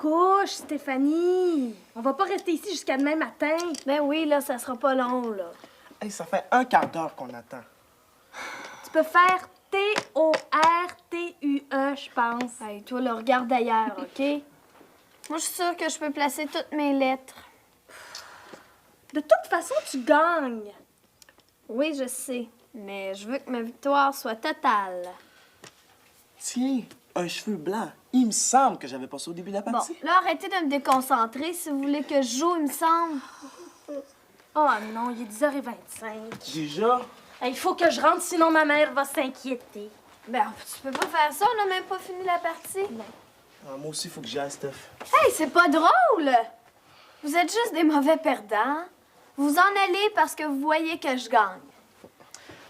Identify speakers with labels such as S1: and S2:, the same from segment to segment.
S1: couche, Stéphanie. On va pas rester ici jusqu'à demain matin.
S2: Ben oui, là, ça sera pas long, là.
S3: Hey, ça fait un quart d'heure qu'on attend.
S1: Tu peux faire T-O-R-T-U-E, je pense.
S2: Hey, toi, là, regarde ailleurs, OK? Moi, je suis sûre que je peux placer toutes mes lettres.
S1: De toute façon, tu gagnes.
S2: Oui, je sais, mais je veux que ma victoire soit totale.
S3: Tiens, un cheveu blanc. Il me semble que j'avais pas ça au début de la
S2: Bon,
S3: partie.
S2: là, arrêtez de me déconcentrer. Si vous voulez que je joue, il me semble.
S1: Oh non, il est 10h25.
S3: Déjà?
S1: Il faut que je rentre, sinon ma mère va s'inquiéter.
S2: Ben, tu peux pas faire ça, on n'a même pas fini la partie.
S3: Ah, moi aussi, il faut que j'y aille, Steph.
S2: Hey, c'est pas drôle! Vous êtes juste des mauvais perdants. Vous en allez parce que vous voyez que je gagne.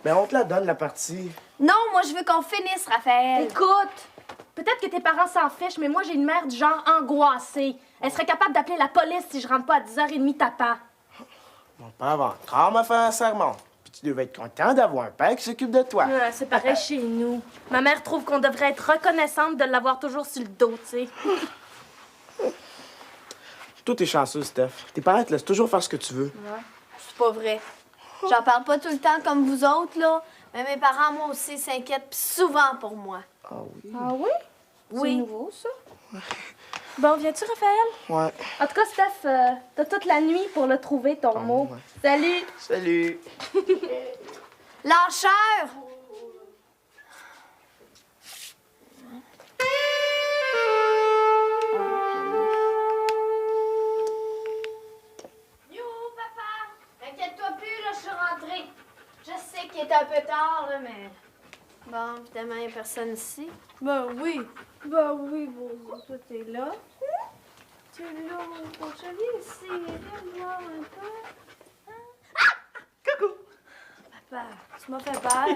S3: Ben, on te la donne, la partie.
S2: Non, moi, je veux qu'on finisse, Raphaël.
S1: Écoute, peut-être que tes parents s'en fichent, mais moi, j'ai une mère du genre angoissée. Elle serait capable d'appeler la police si je rentre pas à 10h30 tapant.
S3: Mon père va encore me faire un sermon. Puis tu devais être content d'avoir un père qui s'occupe de toi.
S1: Ouais, c'est pareil chez nous. Ma mère trouve qu'on devrait être reconnaissante de l'avoir toujours sur le dos, tu sais.
S3: Toi, t'es chanceux, Steph. Tes parents te laissent toujours faire ce que tu veux.
S2: Ouais, c'est pas vrai. J'en parle pas tout le temps comme vous autres, là. Mais mes parents, moi aussi, s'inquiètent pis souvent pour moi.
S3: Ah oui?
S1: Ah oui?
S2: Oui.
S1: C'est nouveau, ça. Bon, viens-tu, Raphaël?
S3: Ouais.
S1: En tout cas, Steph, t'as toute la nuit pour le trouver, ton mot.
S3: ouais.
S1: Salut!
S3: Salut!
S2: Lâcheur! Yo, papa! Inquiète-toi plus, là, je suis rentrée. Je sais qu'il est un peu tard, là, mais... Bon, évidemment, il n'y a personne ici. Ben oui, bon, toi, t'es là. Tu es là, mon beau chevalier, ici. Viens voir un peu.
S3: Coucou!
S2: Papa, tu m'as fait peur.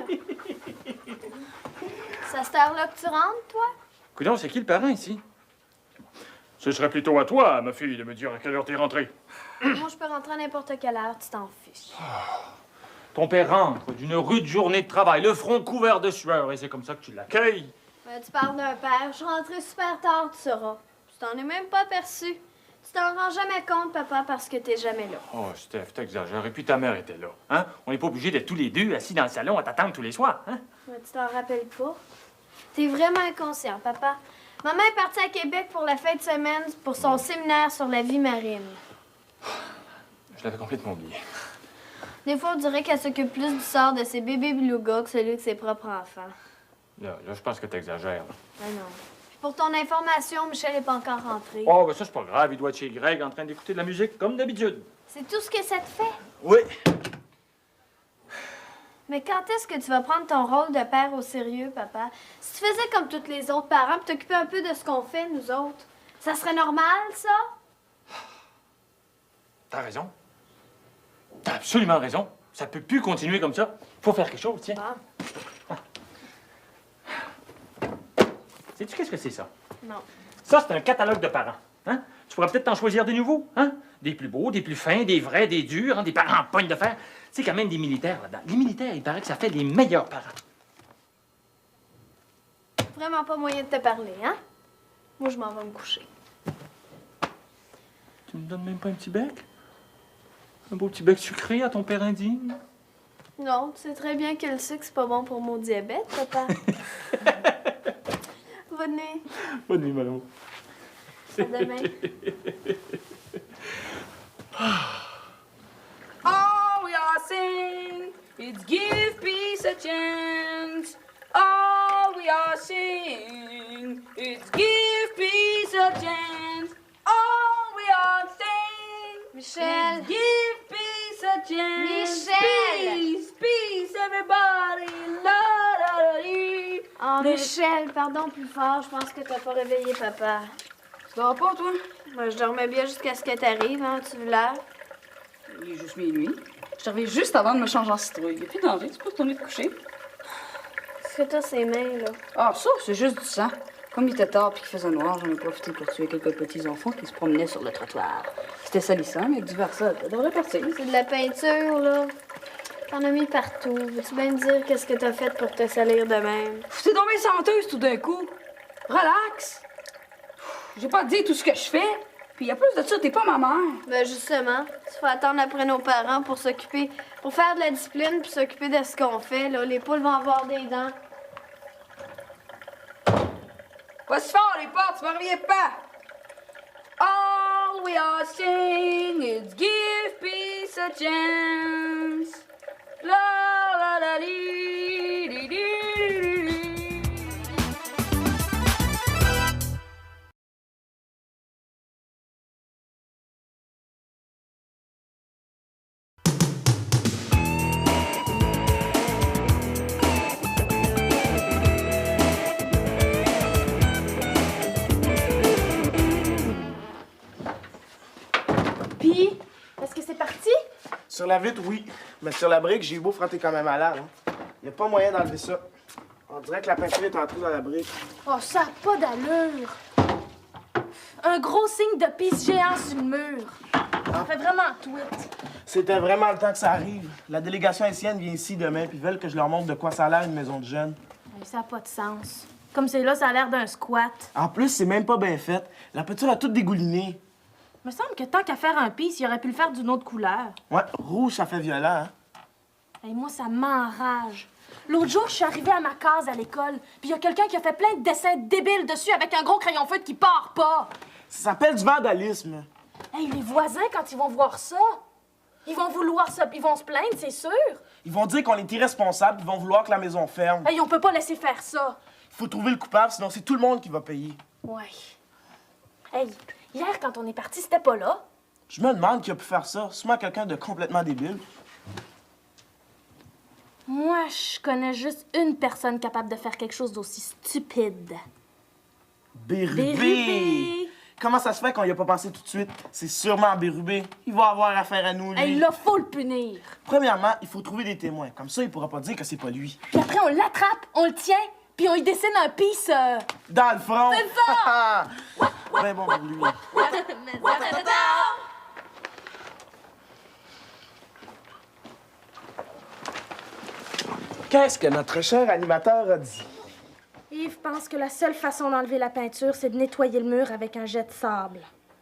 S2: C'est à cette heure-là que tu rentres, toi?
S4: Coudonc, c'est qui le parent ici? Ce serait plutôt à toi, ma fille, de me dire à quelle heure t'es rentrée.
S2: Moi, je peux rentrer à n'importe quelle heure, tu t'en fiches.
S4: Ton père rentre d'une rude journée de travail, le front couvert de sueur, et c'est comme ça que tu l'accueilles.
S2: Ben, tu parles d'un père. Je suis rentrée super tard, tu sauras. Tu t'en es même pas aperçu. Tu t'en rends jamais compte, papa, parce que t'es jamais là.
S4: Oh, Steph, t'exagères. Et puis ta mère était là, hein? On n'est pas obligé d'être tous les deux assis dans le salon à t'attendre tous les soirs, hein?
S2: Mais tu t'en rappelles pas? T'es vraiment inconscient, papa. Maman est partie à Québec pour la fin de semaine pour son séminaire sur la vie marine.
S4: Je l'avais complètement oublié.
S2: Des fois, on dirait qu'elle s'occupe plus du sort de ses bébés belugas que celui de ses propres enfants.
S4: Là, je pense que t'exagères.
S2: Ben non. Puis pour ton information, Michel n'est pas encore rentré.
S4: Oh, ben ça, c'est pas grave. Il doit être chez Greg en train d'écouter de la musique, comme d'habitude.
S2: C'est tout ce que ça te fait.
S4: Oui.
S2: Mais quand est-ce que tu vas prendre ton rôle de père au sérieux, papa? Si tu faisais comme tous les autres parents puis t'occupais un peu de ce qu'on fait, nous autres, ça serait normal, ça?
S4: T'as raison. T'as absolument raison. Ça peut plus continuer comme ça. Faut faire quelque chose, tiens.
S2: Bon,
S4: Sais-tu qu'est-ce que c'est, ça?
S2: non.
S4: Ça, c'est un catalogue de parents. Hein? Tu pourrais peut-être t'en choisir des nouveaux, hein? Des plus beaux, des plus fins, des vrais, des durs, hein? Des parents en pogne de fer. Tu sais, quand même des militaires là-dedans. Les militaires, il paraît que ça fait les meilleurs parents.
S2: Vraiment pas moyen de te parler, hein? Moi, je m'en vais me coucher.
S4: Tu me donnes même pas un petit bec? Un beau petit bec sucré à ton père indigne?
S2: Non, tu sais très bien que le sucre, c'est pas bon pour mon diabète, papa. Bonne nuit.
S4: Bonne nuit, Malo.
S2: À demain.
S5: All we are saying is give peace a chance. All we are saying is give peace a chance. All we are saying
S2: Michel.
S5: is give peace a chance.
S2: Michel.
S5: Peace, peace, everybody. La, la, la, dee.
S2: Oh, Michel, pardon plus fort. Je pense que t'as pas réveillé papa.
S5: Tu dors pas, toi?
S2: Moi, je dormais bien jusqu'à ce que t'arrives, hein? Tu veux l'heure?
S5: Il est juste minuit. Je te réveille juste avant de me changer en citrouille. Il n'y a plus de danger, tu peux retourner te coucher.
S2: Qu'est-ce que t'as ces mains, là?
S5: Ah, ça, c'est juste du sang. Comme il était tard et qu'il faisait noir, j'en ai profité pour tuer quelques petits enfants qui se promenaient sur le trottoir. C'était salissant, mais avec du Versailles, ça devrait partir.
S2: C'est de la peinture, là. T'en as mis partout. Veux-tu bien me dire qu'est-ce que t'as fait pour te salir de même?
S5: T'es donc bien senteuse tout d'un coup. Relax. J'ai pas dit tout ce que je fais. Puis en plus de ça, t'es pas ma mère.
S2: Ben justement, tu faut attendre après nos parents pour s'occuper, pour faire de la discipline puis s'occuper de ce qu'on fait. Là, les poules vont avoir des dents.
S5: Pas si fort, les portes, tu m'en reviens pas. All we are saying is give peace a chance. La la la dee dee dee dee.
S1: Puis, est-ce que c'est parti?
S3: Sur la vitre, oui. Mais sur la brique, j'ai eu beau frotter quand même à l'air. Hein. Y a pas moyen d'enlever ça. On dirait que la peinture est entrée dans la brique.
S1: Oh, ça a pas d'allure. Un gros signe de pisse géant sur le mur. Ça fait vraiment tweet.
S3: C'était vraiment le temps que ça arrive. La délégation haïtienne vient ici demain, puis veulent que je leur montre de quoi ça a l'air une maison de jeunes.
S1: Mais ça a pas de sens. Comme c'est là, ça a l'air d'un squat.
S3: En plus, c'est même pas bien fait. La peinture a tout dégouliné.
S1: Me semble que tant qu'à faire un pisse, il aurait pu le faire d'une autre couleur.
S3: Ouais, rouge, ça fait violent, hein?
S1: Et moi, ça m'enrage. L'autre jour, je suis arrivée à ma case à l'école, puis il y a quelqu'un qui a fait plein de dessins débiles dessus avec un gros crayon feutre qui part pas.
S3: Ça s'appelle du vandalisme.
S1: Hey, les voisins, quand ils vont voir ça, ils vont vouloir ça, ils vont se plaindre, c'est sûr.
S3: Ils vont dire qu'on est irresponsable, ils vont vouloir que la maison ferme.
S1: Hey, on peut pas laisser faire ça.
S3: Il faut trouver le coupable, sinon c'est tout le monde qui va payer.
S1: Ouais. Hey, hier, quand on est parti, c'était pas là.
S3: Je me demande qui a pu faire ça. Sûrement quelqu'un de complètement débile.
S1: Moi, je connais juste une personne capable de faire quelque chose d'aussi stupide.
S3: Bérubé!
S1: Bérubé!
S3: Comment ça se fait qu'on y a pas pensé tout de suite? C'est sûrement Bérubé. Il va avoir affaire à nous, lui.
S1: Hey, là, faut le punir.
S3: Premièrement, il faut trouver des témoins. Comme ça, il pourra pas dire que c'est pas lui.
S1: Puis après, on l'attrape, on le tient, puis on y dessine un pisse.
S3: Dans le front!
S1: C'est ça!
S3: Ben bon pour lui. Qu'est-ce que notre cher animateur a dit?
S1: Yves pense que la seule façon d'enlever la peinture, c'est de nettoyer le mur avec un jet de sable.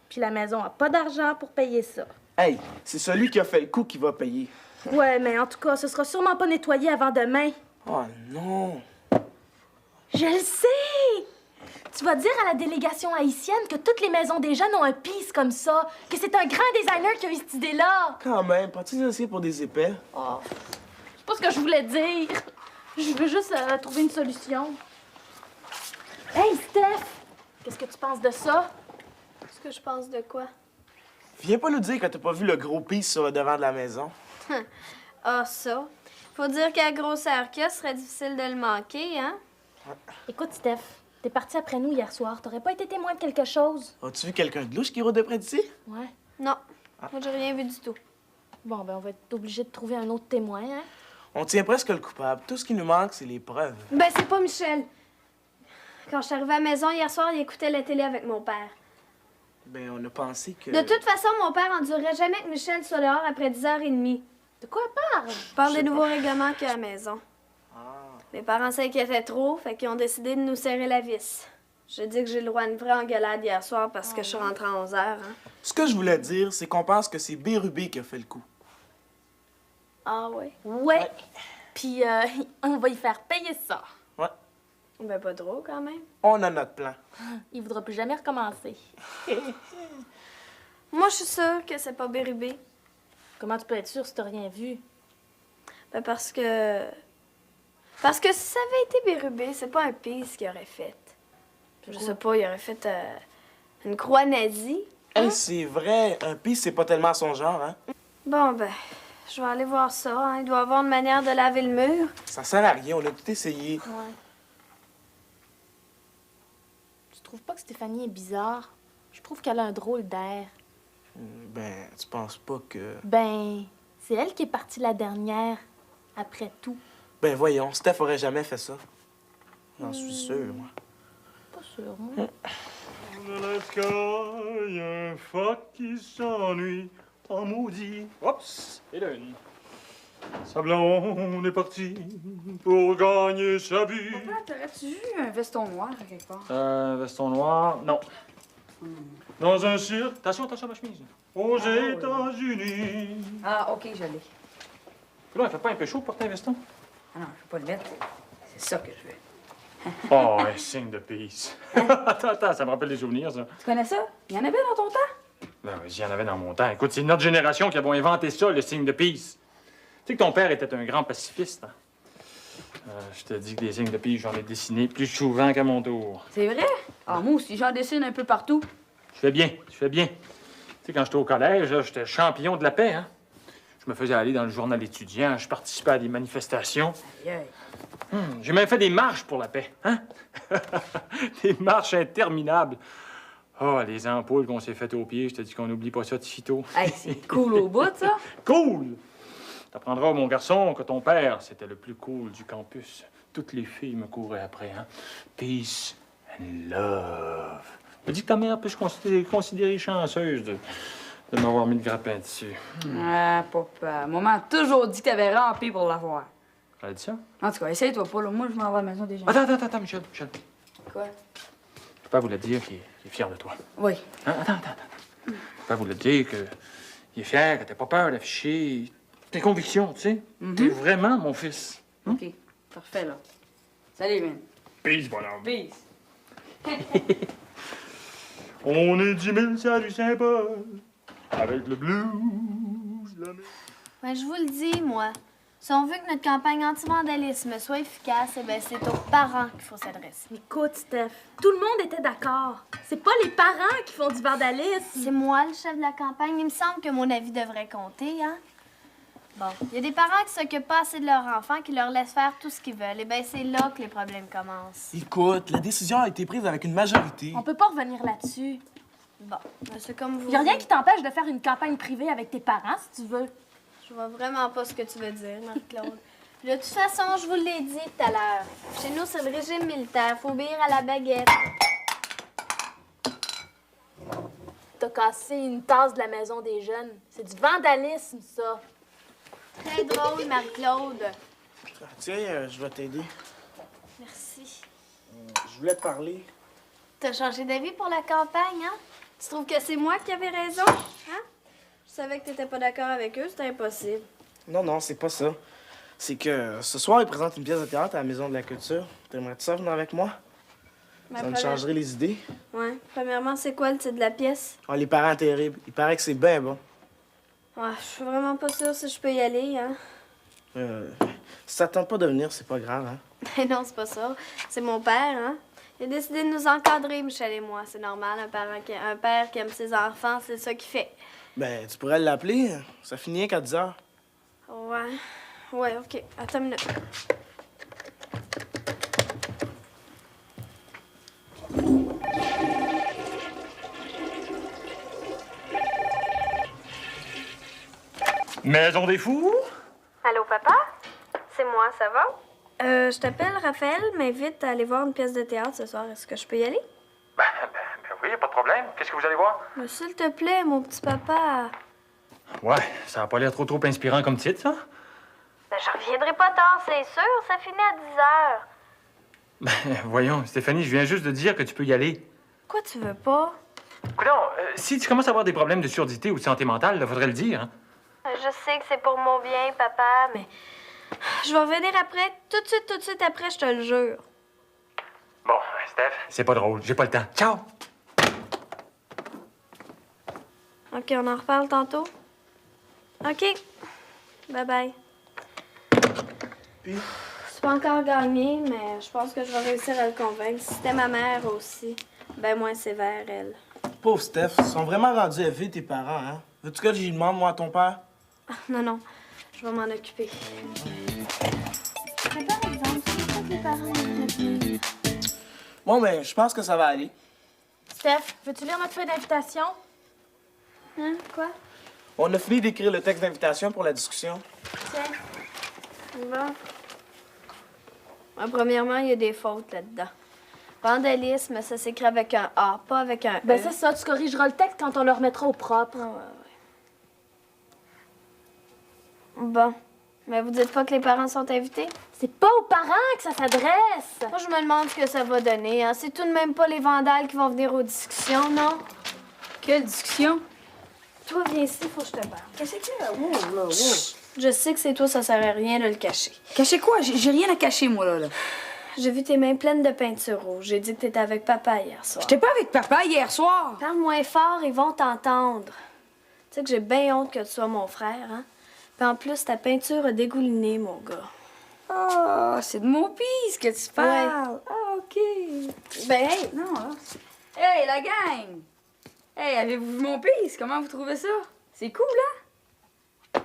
S1: Puis la maison a pas d'argent pour payer ça.
S3: Hey, c'est celui qui a fait le coup qui va payer.
S1: Ouais, mais en tout cas, ce sera sûrement pas nettoyé avant demain.
S3: Oh non!
S1: Je le sais! Tu vas dire à la délégation haïtienne que toutes les maisons des jeunes ont un pisse comme ça, que c'est un grand designer qui a eu cette idée-là.
S3: Quand même, pas-tu essayé pour des épais?
S1: Oh, c'est pas ce que je voulais dire. Je veux juste trouver une solution. Hey, Steph! Qu'est-ce que tu penses de ça?
S2: Qu'est-ce que je pense de quoi?
S3: Viens pas nous dire que t'as pas vu le gros pisse sur le devant de la maison.
S2: Ah, ça. Faut dire qu'à grosseur qu'il y a, ce serait difficile de le manquer, hein?
S1: Écoute, Steph, t'es parti après nous hier soir. T'aurais pas été témoin de quelque chose?
S3: As-tu vu quelqu'un de louche qui rôde de près d'ici?
S1: Ouais.
S2: Non. Moi, j'ai rien vu du tout.
S1: Bon, ben, on va être obligé de trouver un autre témoin, hein?
S3: On tient presque le coupable. Tout ce qui nous manque, c'est les preuves.
S2: Ben, c'est pas Michel. Quand je suis arrivée à la maison hier soir, il écoutait la télé avec mon père.
S3: Ben, on a pensé que...
S2: De toute façon, mon père endurerait jamais que Michel soit dehors après 10h30.
S1: De quoi elle parle?
S2: Je parle des nouveaux règlements qu'il y a à la maison.
S3: Ah.
S2: Mes parents s'inquiétaient trop, fait qu'ils ont décidé de nous serrer la vis. Je dis que j'ai le droit à une vraie engueulade hier soir parce que je suis rentrée à 11h. Hein.
S3: Ce que je voulais dire, c'est qu'on pense que c'est Bérubé qui a fait le coup.
S2: Ah ouais?
S1: Ouais. Puis, on va y faire payer ça.
S3: Ouais.
S2: Ben pas trop quand même.
S3: On a notre plan.
S1: Il voudra plus jamais recommencer.
S2: Moi, je suis sûre que c'est pas Bérubé.
S1: Comment tu peux être sûre si t'as rien vu?
S2: Ben parce que... Parce que si ça avait été Bérubé, c'est pas un pisse qu'il aurait fait. Je sais pas, il aurait fait une croix nazie.
S3: Hey, c'est vrai, un pisse, c'est pas tellement son genre, hein?
S2: Bon, ben, je vais aller voir ça. Hein. Il doit avoir une manière de laver le mur.
S3: Ça sert à rien, on a tout essayé.
S1: Ouais. Tu trouves pas que Stéphanie est bizarre? Je trouve qu'elle a un drôle d'air.
S3: Ben, tu penses pas que...
S1: Ben, c'est elle qui est partie la dernière, après tout.
S3: Ben voyons, Steph aurait jamais fait ça. J'en suis sûr, moi.
S1: Pas sûr, moi.
S4: Dans le sky, un phoque qui s'ennuie en maudit. Oups! Et là, une. Sablon est parti pour gagner sa vie.
S5: Papa, t'aurais-tu vu un veston noir à quelque part?
S4: Veston noir? Non. Dans un cirque... Attention, attention à ma chemise. Aux États-Unis.
S5: Ah, OK, je l'ai.
S4: Là, il fait pas un peu chaud pour porter un veston?
S5: Ah non, je peux pas le mettre. C'est ça que je veux.
S4: Oh, un signe de peace. Attends, ça me rappelle des souvenirs, ça.
S5: Tu connais ça? Il y en avait dans ton temps?
S4: Ben, il y en avait dans mon temps. Écoute, c'est notre génération qui avons inventé ça, le signe de peace. Tu sais que ton père était un grand pacifiste, hein? Je te dis que des signes de peace, j'en ai dessiné plus souvent qu'à mon tour.
S5: C'est vrai? Ah, moi aussi, j'en dessine un peu partout.
S4: Je fais bien, je fais bien. Tu sais, quand j'étais au collège, là, j'étais champion de la paix, hein? Je me faisais aller dans le journal étudiant, je participais à des manifestations.
S5: Aïe, aïe.
S4: J'ai même fait des marches pour la paix, hein? Des marches interminables. Oh, les ampoules qu'on s'est faites aux pieds, je te dis qu'on n'oublie pas ça de sitôt.
S5: Hey, c'est cool au bout, ça.
S4: Cool! T'apprendras, mon garçon, que ton père, c'était le plus cool du campus. Toutes les filles me couraient après, hein? Peace and love. Je dis que ta mère peut se considérer chanceuse de m'avoir mis le grappin dessus.
S5: Ah, papa. Maman a toujours dit que t'avais rampé pour l'avoir.
S4: Elle a dit ça?
S5: En tout cas, essaye-toi pas, là. Moi, je m'en vais à la maison des gens.
S4: Attends, Michel.
S5: Quoi?
S4: Papa voulait te dire qu'il est fier de toi.
S5: Oui.
S4: Hein? Attends. Papa voulait te dire qu'il est fier, que t'as pas peur d'afficher tes convictions, tu sais. T'es vraiment mon fils.
S5: OK. Parfait, là. Salut, man.
S4: Peace, bonhomme.
S5: Peace.
S4: On est 10 000 salut Saint-Paul, avec le blues, la mer.
S2: Ben, je vous le dis, moi. Si on veut que notre campagne anti-vandalisme soit efficace, eh ben, c'est aux parents qu'il faut s'adresser.
S1: Écoute, Steph, tout le monde était d'accord. C'est pas les parents qui font du vandalisme.
S2: C'est moi le chef de la campagne. Il me semble que mon avis devrait compter, hein? Bon, il y a des parents qui s'occupent pas assez de leurs enfants, qui leur laissent faire tout ce qu'ils veulent. Eh bien, c'est là que les problèmes commencent.
S3: Écoute, la décision a été prise avec une majorité.
S1: On peut pas revenir là-dessus.
S2: Bon, ben, c'est comme vous
S1: Y a rien
S2: voulez.
S1: qui t'empêche de faire une campagne privée avec tes parents, si tu veux.
S2: Je vois vraiment pas ce que tu veux dire, Marie-Claude. De toute façon, je vous l'ai dit tout à l'heure. Chez nous, c'est le régime militaire. Faut obéir à la baguette.
S1: T'as cassé une tasse de la maison des jeunes. C'est du vandalisme, ça.
S2: Très drôle, Marie-Claude.
S3: Tiens, je vais t'aider.
S2: Merci.
S3: Je voulais te parler.
S2: T'as changé d'avis pour la campagne, hein? Tu trouves que c'est moi qui avais raison? Hein? Je savais que t'étais pas d'accord avec eux, c'était impossible.
S3: Non, c'est pas ça. C'est que ce soir, ils présentent une pièce de théâtre à la Maison de la Culture. T'aimerais-tu ça venir avec moi?
S2: Ma
S3: Ça me
S2: première-
S3: changerait les idées.
S2: Ouais. Premièrement, c'est quoi le titre de la pièce?
S3: Oh, les parents terribles. Il paraît que c'est bien bon.
S2: Ouais, je suis vraiment pas sûre si je peux y aller, hein?
S3: Si ça te tente pas de venir, c'est pas grave, hein?
S2: Mais non, c'est pas ça. C'est mon père, hein? Il a décidé de nous encadrer, Michel et moi. C'est normal, un père qui aime ses enfants, c'est ça qu'il fait.
S3: Ben, tu pourrais l'appeler. Ça finit rien qu'à 10 heures.
S2: Ouais. Ouais, OK. Attends une minute.
S4: Maison des fous?
S2: Allô, papa? C'est moi, ça va? Je t'appelle Raphaël, m'invite à aller voir une pièce de théâtre ce soir. Est-ce que je peux y aller?
S4: Ben oui, pas de problème. Qu'est-ce que vous allez voir?
S2: Mais s'il te plaît, mon petit papa.
S4: Ouais, ça a pas l'air trop inspirant comme titre, ça.
S2: Ben, je reviendrai pas tard, c'est sûr. Ça finit à 10 heures.
S4: Ben, voyons, Stéphanie, je viens juste de dire que tu peux y aller.
S2: Quoi, tu veux pas?
S4: Écoute, si tu commences à avoir des problèmes de surdité ou de santé mentale, il faudrait le dire, hein.
S2: Je sais que c'est pour mon bien, papa, mais je vais revenir après, tout de suite après, je te le jure.
S4: Bon, Steph. C'est pas drôle, j'ai pas le temps. Ciao!
S2: OK, on en reparle tantôt? OK. Bye-bye.
S3: Puis?
S2: C'est pas encore gagné, mais je pense que je vais réussir à le convaincre. Si c'était ma mère aussi, ben moins sévère, elle.
S3: Pauvre Steph, ils sont vraiment rendus élevés, tes parents, hein? Veux-tu que j'y demande, moi, à ton père?
S2: Non, je vais m'en occuper. Mais par exemple, c'est pas que les parents me plus.
S3: Bon, ben, je pense que ça va aller.
S1: Steph, veux-tu lire notre feuille d'invitation?
S2: Hein? Quoi?
S3: On a fini d'écrire le texte d'invitation pour la discussion.
S2: Tiens. Bon. Premièrement, il y a des fautes là-dedans. Vandalisme, ça s'écrit avec un A, pas avec un E.
S1: Ben c'est ça, tu corrigeras le texte quand on le remettra au propre.
S2: Ah, ouais. Bon. Mais vous dites pas que les parents sont invités?
S1: C'est pas aux parents que ça s'adresse.
S2: Moi, je me demande ce que ça va donner. Hein. C'est tout de même pas les vandales qui vont venir aux discussions, non?
S5: Quelle discussion?
S2: Toi, viens ici, faut que je te parle.
S5: Qu'est-ce que c'est? Wow, là, wow.
S2: Je sais que c'est toi, ça sert à rien de le cacher.
S5: Cacher quoi? J'ai rien à cacher, moi, là.
S2: J'ai vu tes mains pleines de peinture rouge. J'ai dit que t'étais avec papa hier soir.
S5: J'étais pas avec papa hier soir.
S2: Parle moins fort, ils vont t'entendre. Tu sais que j'ai bien honte que tu sois mon frère, hein? Puis en plus, ta peinture a dégouliné, mon gars.
S5: Ah, c'est de mon pisse que tu parles. Ah, OK.
S2: Ben, hey!
S5: Non, là. Hey, la gang! Hey, avez-vous vu mon pisse? Comment vous trouvez ça? C'est cool, hein?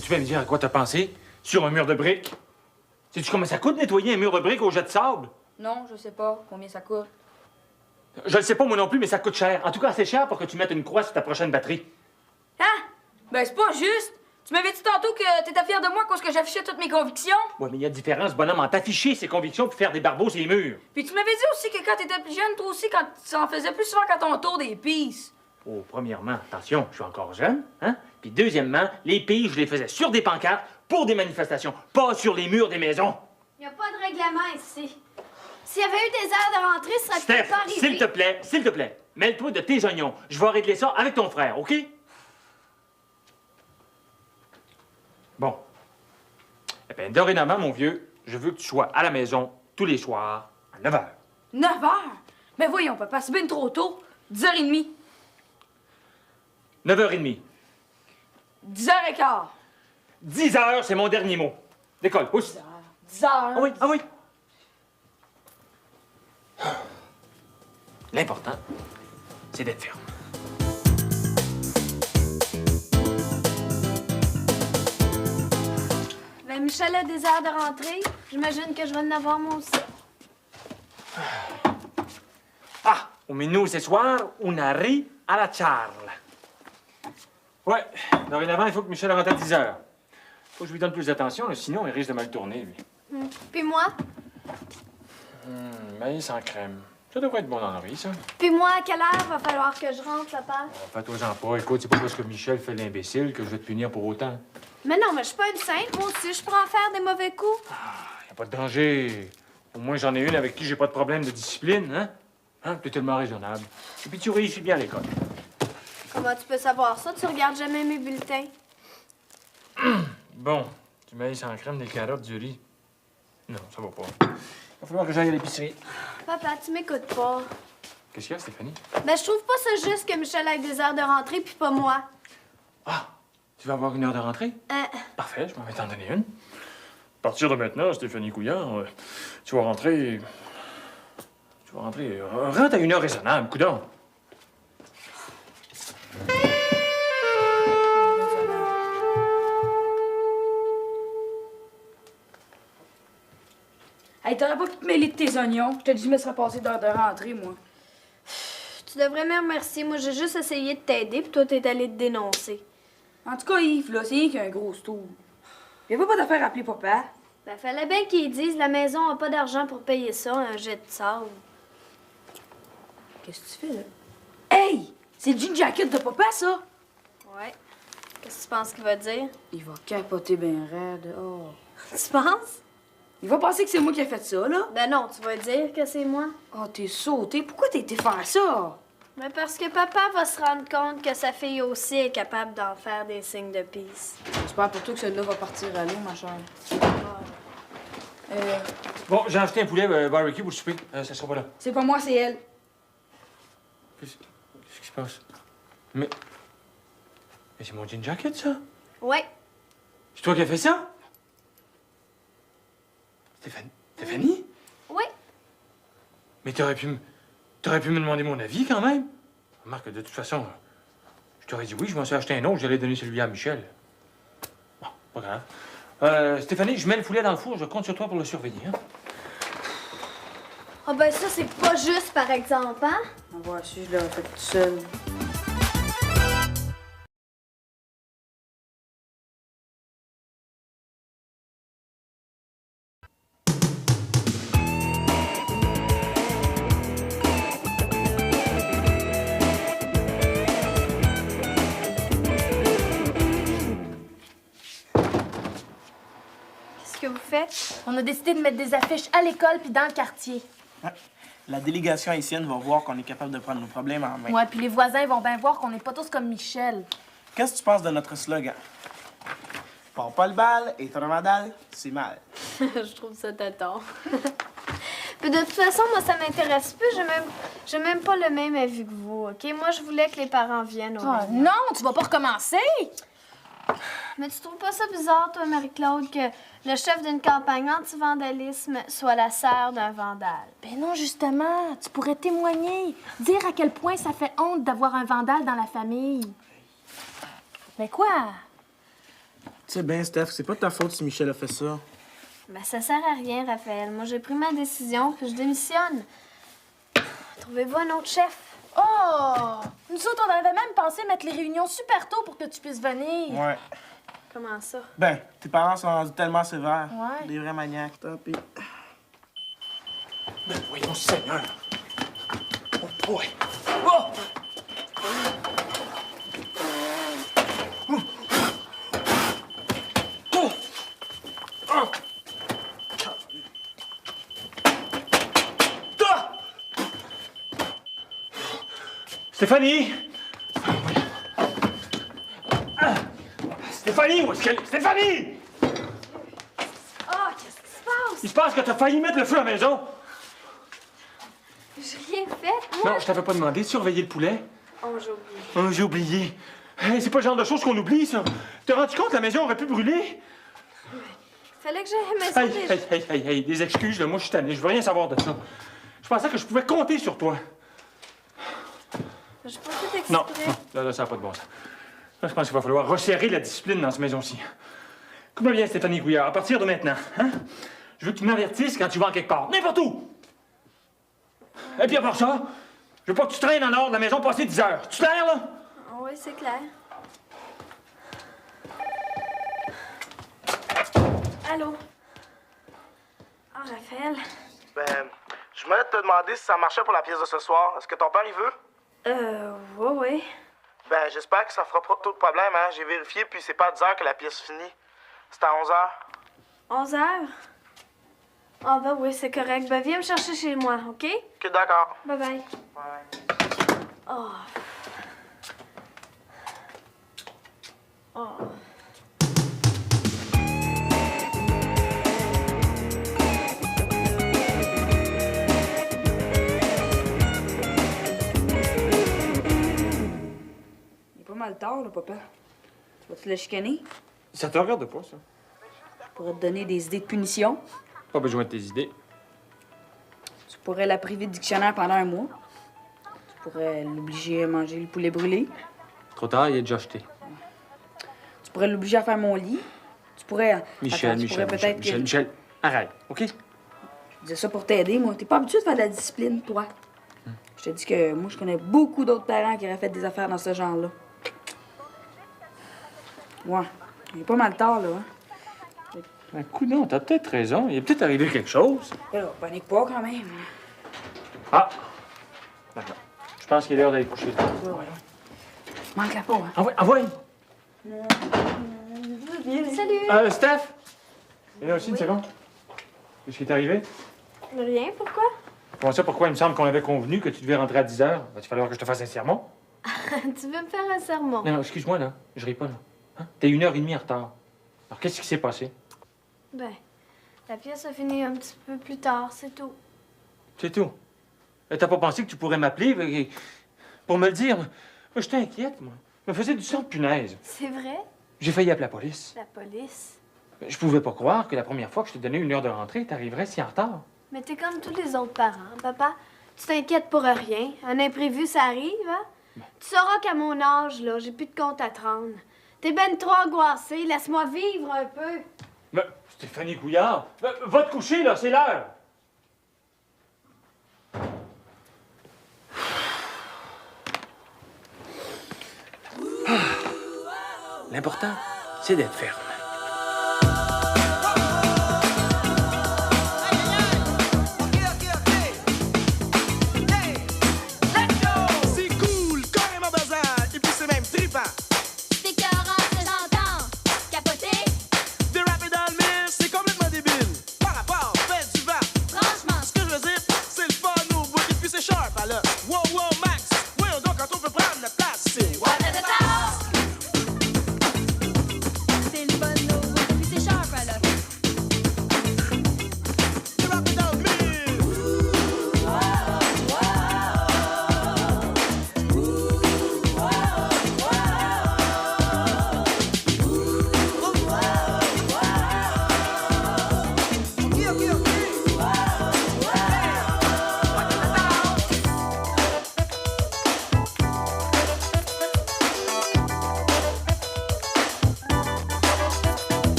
S6: Tu vas me dire à quoi t'as pensé? Sur un mur de briques? Sais-tu combien ça coûte nettoyer un mur de briques au jet de sable?
S5: Non, je sais pas combien ça coûte.
S6: Je le sais pas moi non plus, mais ça coûte cher. En tout cas, c'est cher pour que tu mettes une croix sur ta prochaine batterie.
S5: Hein? Ben, c'est pas juste. Tu m'avais dit tantôt que t'étais fier de moi parce que j'affichais toutes mes convictions.
S6: Ouais, mais il y a différence, bonhomme, entre afficher ses convictions puis faire des barbeaux sur les murs.
S5: Puis tu m'avais dit aussi que quand t'étais plus jeune, toi aussi, quand ça en faisait plus souvent qu'à ton tour des pistes.
S6: Oh, premièrement, attention, je suis encore jeune, hein? Puis deuxièmement, les piges, je les faisais sur des pancartes pour des manifestations, pas sur les murs des maisons.
S2: Il n'y a pas de règlement ici. S'il y avait eu des heures de rentrée, ça serait
S6: Steph,
S2: peut-être pas arrivé.
S6: s'il te plaît, mêle-toi de tes oignons. Je vais régler ça avec ton frère, OK? Bon. Eh bien, dorénavant, mon vieux, je veux que tu sois à la maison tous les soirs à 9 h.
S5: 9 h? Mais voyons, papa, c'est bien trop tôt. 10h30.
S6: 9h30.
S5: 10h15.
S6: 10 h, c'est mon dernier mot. Décolle, pousse.
S5: 10h.
S6: Ah oui, ah oui. L'important, c'est d'être ferme.
S2: Ben, Michel a des heures de rentrée. J'imagine que je vais en avoir moi aussi.
S6: Ah, au menu ce soir, una riz à la charla. Ouais, dorénavant, il faut que Michel rentre à 10 h. Faut que je lui donne plus d'attention, là, sinon il risque de mal tourner, lui.
S2: Puis moi?
S6: Maïs en crème. Ça devrait être bon dans le riz, ça.
S2: Puis moi, à quelle heure va falloir que je rentre, papa?
S6: Fais-toi-en pas. Écoute, c'est pas parce que Michel fait l'imbécile que je vais te punir pour autant.
S2: Mais non, mais je suis pas une sainte, moi aussi. Je prends en faire des mauvais coups.
S6: Y a pas de danger. Au moins, j'en ai une avec qui j'ai pas de problème de discipline, hein? Hein? T'es tellement raisonnable. Et puis tu réussis bien à l'école.
S2: Comment tu peux savoir ça? Tu regardes jamais mes bulletins.
S6: Bon, du maïs en crème, des carottes, du riz. Non, ça va pas. Il va falloir que j'aille à l'épicerie.
S2: Papa, tu m'écoutes pas.
S6: Qu'est-ce qu'il y a, Stéphanie?
S2: Ben, je trouve pas ça juste que Michel ait des heures de rentrée, puis pas moi.
S6: Ah, tu vas avoir une heure de rentrée? Parfait, je m'en vais t'en donner une. À partir de maintenant, Stéphanie Couillard, tu vas rentrer... Tu vas rentrer... rentre à une heure raisonnable, coudonc.
S5: Hey, t'aurais pas pu te mêler de tes oignons. Je te dis, je me serais passé d'heure de rentrée, moi.
S2: Tu devrais me remercier. Moi, j'ai juste essayé de t'aider, puis toi, t'es allé te dénoncer.
S5: En tout cas, Yves, là, c'est rien qu'un gros stool. Il y avait pas d'affaire à appeler papa.
S2: Ben, fallait bien qu'ils disent la maison a pas d'argent pour payer ça, un jet de sable.
S5: Qu'est-ce que tu fais, là? Hey! C'est le jean jacket de papa, ça!
S2: Ouais. Qu'est-ce que tu penses qu'il va dire?
S5: Il va capoter ben raide. Oh.
S2: Tu penses?
S5: Il va penser que c'est moi qui ai fait ça, là.
S2: Ben non, tu vas dire que c'est moi.
S5: Oh, t'es sauté. Pourquoi t'as été faire ça?
S2: Mais parce que papa va se rendre compte que sa fille aussi est capable d'en faire des signes de peace.
S5: J'espère pour toi que celui-là va partir à l'eau, ma chère.
S6: Bon, j'ai acheté un poulet barbecue pour le souper. Ça sera pas là.
S5: C'est pas moi, c'est elle.
S6: Qu'est-ce qui se passe? Mais c'est mon jean jacket, ça?
S2: Ouais.
S6: C'est toi qui as fait ça? Stéphanie?
S2: Oui.
S6: Mais t'aurais pu me demander mon avis, quand même. Remarque, de toute façon, je t'aurais dit oui, je m'en suis acheté un autre, j'allais donner celui à Michel. Bon, pas grave. Stéphanie, je mets le poulet dans le four, je compte sur toi pour le surveiller, hein?
S2: Ah ben ça, c'est pas juste, par exemple, hein?
S5: On va si je l'aurais fait tout seul.
S2: que vous faites?
S1: On a décidé de mettre des affiches à l'école puis dans le quartier.
S3: La délégation haïtienne va voir qu'on est capable de prendre nos problèmes en main.
S1: Ouais, puis les voisins vont bien voir qu'on n'est pas tous comme Michel.
S3: Qu'est-ce que tu penses de notre slogan? Pars pas le bal et ton vandale, c'est mal.
S2: Je trouve ça tâton. Puis de toute façon, moi, ça m'intéresse plus. J'ai même pas le même avis que vous, OK? Moi, je voulais que les parents viennent au
S1: Oh,
S2: réunion.
S1: non, tu vas pas recommencer!
S2: Mais tu trouves pas ça bizarre, toi, Marie-Claude, que le chef d'une campagne anti-vandalisme soit la sœur d'un vandale?
S1: Ben non, justement, tu pourrais témoigner, dire à quel point ça fait honte d'avoir un vandale dans la famille. Mais quoi?
S3: Tu sais bien, Steph, c'est pas de ta faute si Michel a fait ça.
S2: Ben, ça sert à rien, Raphaël. Moi, j'ai pris ma décision, puis je démissionne. Trouvez-vous un autre chef?
S1: Oh! Nous autres, on avait même pensé mettre les réunions super tôt pour que tu puisses venir.
S3: Ouais.
S2: Comment ça?
S3: Ben, tes parents sont rendus tellement sévères.
S1: Ouais.
S3: Des vrais maniaques. Tant pis.
S6: Ben, voyons, Seigneur. Oh, boy. Oh! Stéphanie! Stéphanie, où est-ce qu'elle est? Stéphanie!
S2: Ah, qu'est-ce qui se passe?
S6: Il se passe que t'as failli mettre le feu à la maison.
S2: J'ai rien fait, moi.
S6: Non, je t'avais pas demandé de surveiller le poulet.
S2: Oh, j'ai oublié.
S6: Oh, j'ai oublié. Hey, c'est pas le genre de choses qu'on oublie, ça. T'as rendu compte que la maison aurait pu brûler?
S2: Fallait que j'aille à la maison.
S6: Hey, des excuses, là. Moi, je suis tanné. Je veux rien savoir de ça. Je pensais que je pouvais compter sur toi.
S2: J'ai pas fait exprès.
S6: Non, là, ça n'a pas de bon sens. Là, je pense qu'il va falloir resserrer la discipline dans cette maison-ci. Écoute-moi bien, Stéphanie Gouillard, à partir de maintenant, hein? Je veux que tu m'avertisses quand tu vas en quelque part. N'importe où! Et puis à part ça, je veux pas que tu traînes en dehors de la maison passer 10 heures. Tu clair, là?
S2: Oui, c'est clair. Allô? Ah, Raphaël?
S3: Ben, je voulais te demander si ça marchait pour la pièce de ce soir. Est-ce que ton père, il veut?
S2: Ouais.
S3: Ben, j'espère que ça fera pas trop de problème, hein. J'ai vérifié, puis c'est pas à 10 heures que la pièce finit. C'est à 11 heures.
S2: 11 heures? Ah, ben oui, c'est correct. Ben, viens me chercher chez moi, OK?
S3: Ok, d'accord.
S2: Bye-bye.
S3: Ouais.
S2: Oh. Oh.
S5: Il est pas mal tard, là, papa. Vas-tu le chicaner?
S6: Ça te regarde pas, ça.
S5: Pour te donner des idées de punition.
S6: Pas besoin de tes idées.
S5: Tu pourrais la priver de dictionnaire pendant un mois. Tu pourrais l'obliger à manger le poulet brûlé.
S6: Trop tard, il est déjà jeté.
S5: Tu pourrais l'obliger à faire mon lit. Tu pourrais...
S6: Michel,
S5: Attends, tu pourrais peut-être
S6: Michel, arrête, OK?
S5: Je disais ça pour t'aider, moi. T'es pas habitué de faire de la discipline, toi. Je te dis que moi, je connais beaucoup d'autres parents qui auraient fait des affaires dans ce genre-là. Ouais. Il est pas mal tard, là. Hein?
S6: Un coup, non, t'as peut-être raison. Il est peut-être arrivé quelque chose.
S5: Là, panique pas, quand même.
S6: Ah! D'accord. Je pense qu'il est l'heure d'aller coucher.
S5: Manque-la pas, hein?
S6: Envoie!
S2: Salut!
S6: Steph! Et là aussi, une seconde. Qu'est-ce qui est arrivé?
S2: Rien, pourquoi?
S6: Comment ça, pourquoi il me semble qu'on avait convenu que tu devais rentrer à 10 heures? Va-t-il falloir que je te fasse un sermon?
S2: Tu veux me faire un sermon?
S6: Non, excuse-moi, là. Je ris pas, là. Hein? T'es 1h30 en retard. Alors, qu'est-ce qui s'est passé?
S2: Ben, la pièce a fini un petit peu plus tard, c'est tout.
S6: C'est tout. T'as pas pensé que tu pourrais m'appeler pour me le dire? Moi, j'étais inquiète, moi. Je me faisais du sang de punaise.
S2: C'est vrai?
S6: J'ai failli appeler la police.
S2: La police?
S6: Je pouvais pas croire que la première fois que je te donnais 1 heure de rentrée, t'arriverais si en retard.
S2: Mais t'es comme tous les autres parents, papa. Tu t'inquiètes pour rien. Un imprévu, ça arrive, hein? Tu sauras qu'à mon âge, là, j'ai plus de compte à te rendre. T'es ben trop angoissé. Laisse-moi vivre un peu.
S6: Mais, Stéphanie Couillard, va te coucher, là, c'est l'heure. L'important, c'est d'être ferme.
S7: C'est cool, carrément bazar, et puis c'est même trippant.
S8: T'es 40 de 100 ans, capoté.
S7: Des rap et dans le mille, c'est complètement débile.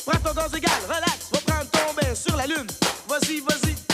S7: Prends ton gaz égal, relax, va prendre ton bain sur la lune. Vas-y, vas-y.